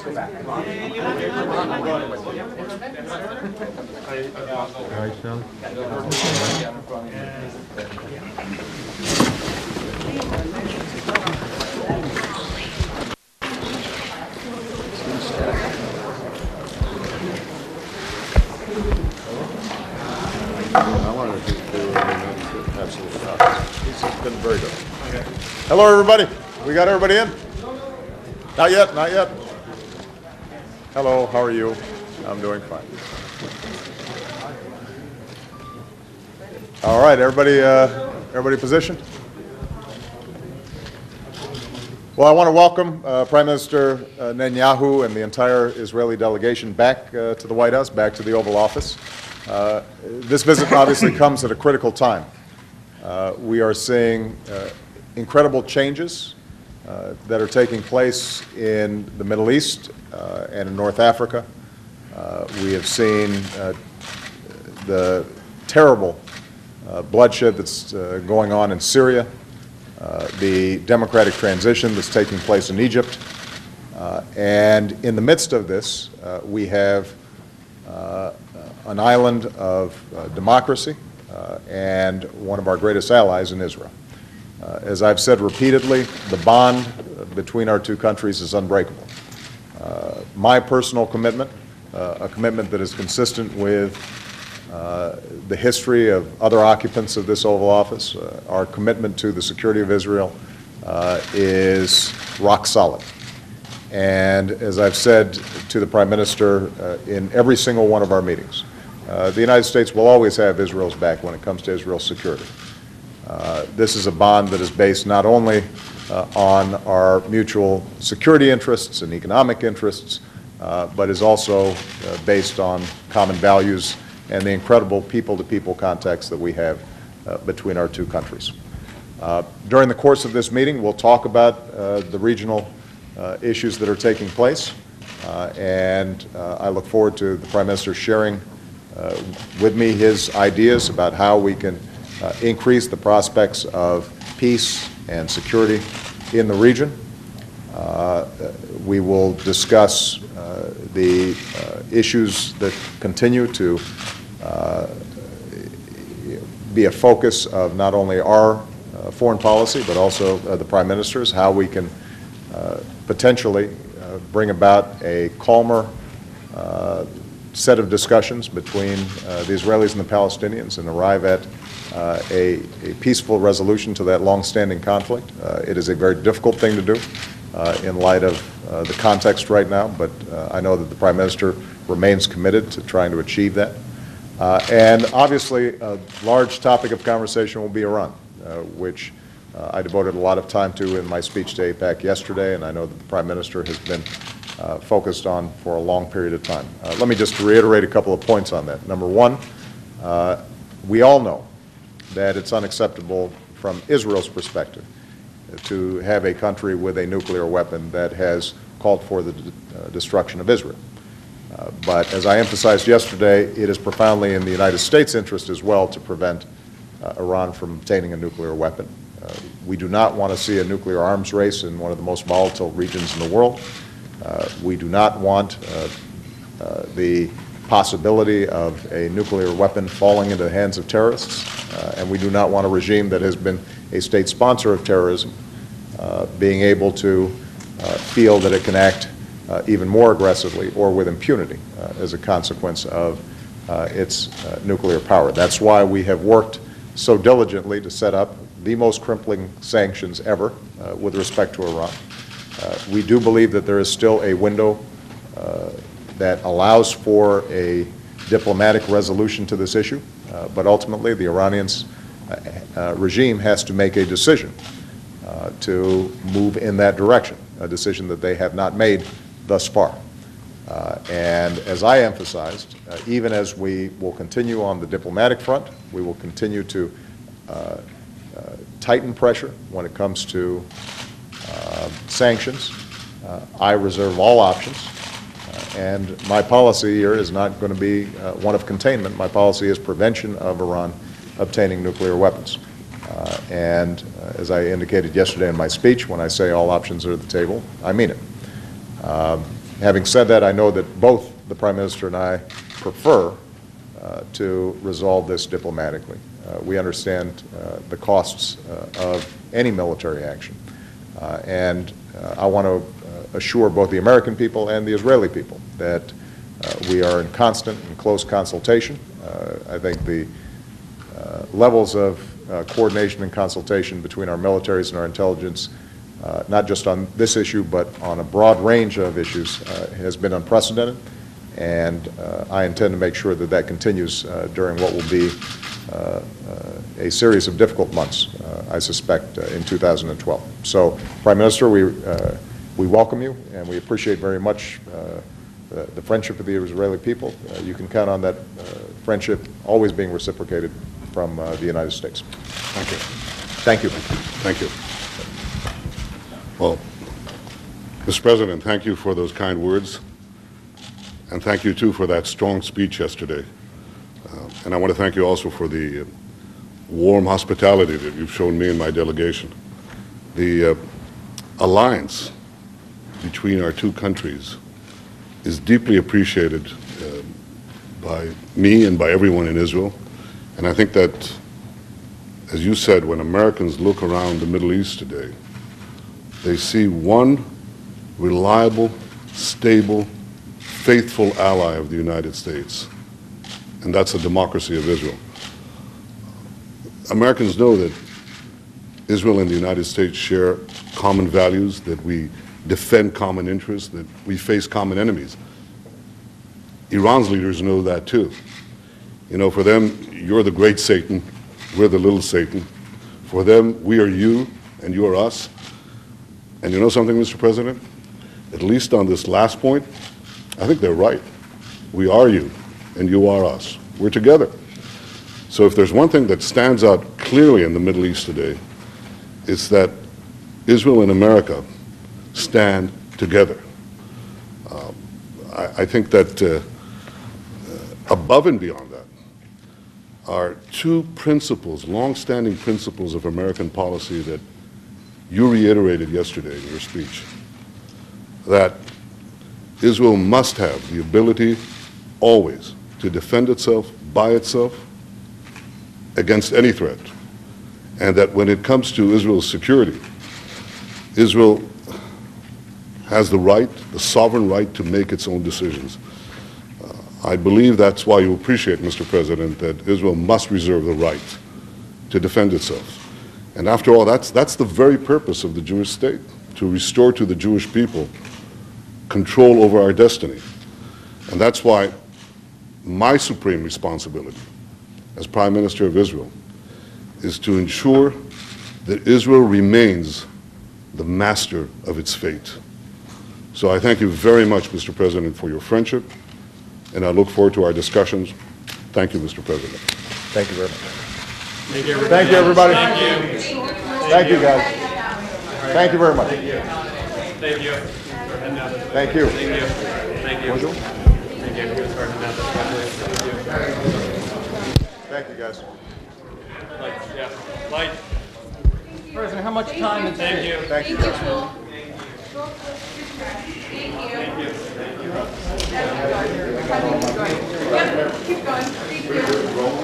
Very good. Hello, everybody. We got everybody in? Not yet, not yet. Hello, how are you? I'm doing fine. All right, everybody positioned? Well, I want to welcome Prime Minister Netanyahu and the entire Israeli delegation back to the White House, back to the Oval Office. This visit obviously comes at a critical time. We are seeing incredible changes that are taking place in the Middle East and in North Africa. We have seen the terrible bloodshed that's going on in Syria, the democratic transition that's taking place in Egypt, and in the midst of this, we have an island of democracy and one of our greatest allies in Israel. As I've said repeatedly, the bond between our two countries is unbreakable. My personal commitment, a commitment that is consistent with the history of other occupants of this Oval Office, our commitment to the security of Israel is rock solid. And as I've said to the Prime Minister in every single one of our meetings, the United States will always have Israel's back when it comes to Israel's security. This is a bond that is based not only on our mutual security interests and economic interests, but is also based on common values and the incredible people-to-people contacts that we have between our two countries. During the course of this meeting, we'll talk about the regional issues that are taking place, and I look forward to the Prime Minister sharing with me his ideas about how we can increase the prospects of peace and security in the region. We will discuss the issues that continue to be a focus of not only our foreign policy, but also the Prime Minister's, how we can potentially bring about a calmer set of discussions between the Israelis and the Palestinians and arrive at a peaceful resolution to that long-standing conflict. It is a very difficult thing to do in light of the context right now, but I know that the Prime Minister remains committed to trying to achieve that. And obviously, a large topic of conversation will be Iran, which I devoted a lot of time to in my speech to AIPAC yesterday, and I know that the Prime Minister has been focused on for a long period of time. Let me just reiterate a couple of points on that. Number one, we all know that it's unacceptable from Israel's perspective to have a country with a nuclear weapon that has called for the destruction of Israel. But as I emphasized yesterday, it is profoundly in the United States' interest as well to prevent Iran from obtaining a nuclear weapon. We do not want to see a nuclear arms race in one of the most volatile regions in the world. We do not want the possibility of a nuclear weapon falling into the hands of terrorists, and we do not want a regime that has been a state sponsor of terrorism being able to feel that it can act even more aggressively or with impunity as a consequence of its nuclear power. That's why we have worked so diligently to set up the most crippling sanctions ever with respect to Iran. We do believe that there is still a window that allows for a diplomatic resolution to this issue, but ultimately the Iranian regime has to make a decision to move in that direction, a decision that they have not made thus far. And as I emphasized, even as we will continue on the diplomatic front, we will continue to tighten pressure when it comes to sanctions. I reserve all options, and my policy here is not going to be one of containment. My policy is prevention of Iran obtaining nuclear weapons. And as I indicated yesterday in my speech, when I say all options are at the table, I mean it. Having said that, I know that both the Prime Minister and I prefer to resolve this diplomatically. We understand the costs of any military action. And I want to assure both the American people and the Israeli people that we are in constant and close consultation. I think the levels of coordination and consultation between our militaries and our intelligence, not just on this issue, but on a broad range of issues, has been unprecedented. And I intend to make sure that that continues during what will be a series of difficult months, I suspect, in 2012. So, Prime Minister, we welcome you, and we appreciate very much the friendship of the Israeli people. You can count on that friendship always being reciprocated from the United States. Thank you. Thank you. Thank you. Well, Mr. President, thank you for those kind words, and thank you, too, for that strong speech yesterday. And I want to thank you also for the warm hospitality that you've shown me and my delegation. The alliance between our two countries is deeply appreciated by me and by everyone in Israel. And I think that, as you said, when Americans look around the Middle East today, they see one reliable, stable, faithful ally of the United States, and that's the democracy of Israel. Americans know that Israel and the United States share common values, that we defend common interests, that we face common enemies. Iran's leaders know that too. You know, for them, you're the great Satan, we're the little Satan. For them, we are you and you are us. And you know something, Mr. President? At least on this last point, I think they're right. We are you and you are us. We're together. So if there's one thing that stands out clearly in the Middle East today, it's that Israel and America stand together. I think that above and beyond that are two principles, long-standing principles of American policy that you reiterated yesterday in your speech, that Israel must have the ability always to defend itself by itself against any threat, and that when it comes to Israel's security, Israel has the right, the sovereign right to make its own decisions. I believe that's why you appreciate, Mr. President, that Israel must reserve the right to defend itself. And after all, that's the very purpose of the Jewish state, to restore to the Jewish people control over our destiny. And that's why my supreme responsibility as Prime Minister of Israel is to ensure that Israel remains the master of its fate. So I thank you very much, Mr. President, for your friendship, and I look forward to our discussions. Thank you, Mr. President. Thank you very much. Thank you, everybody. Thank you, everybody. Thank you. Thank you, guys. Thank you very much. Thank you. Thank you. Thank you. Thank you. Bonjour. Thank you. Thank you, guys. Light, yeah. Light. President, how much time is Thank you. Thank you, guys. Thank you. Keep going. Keep going.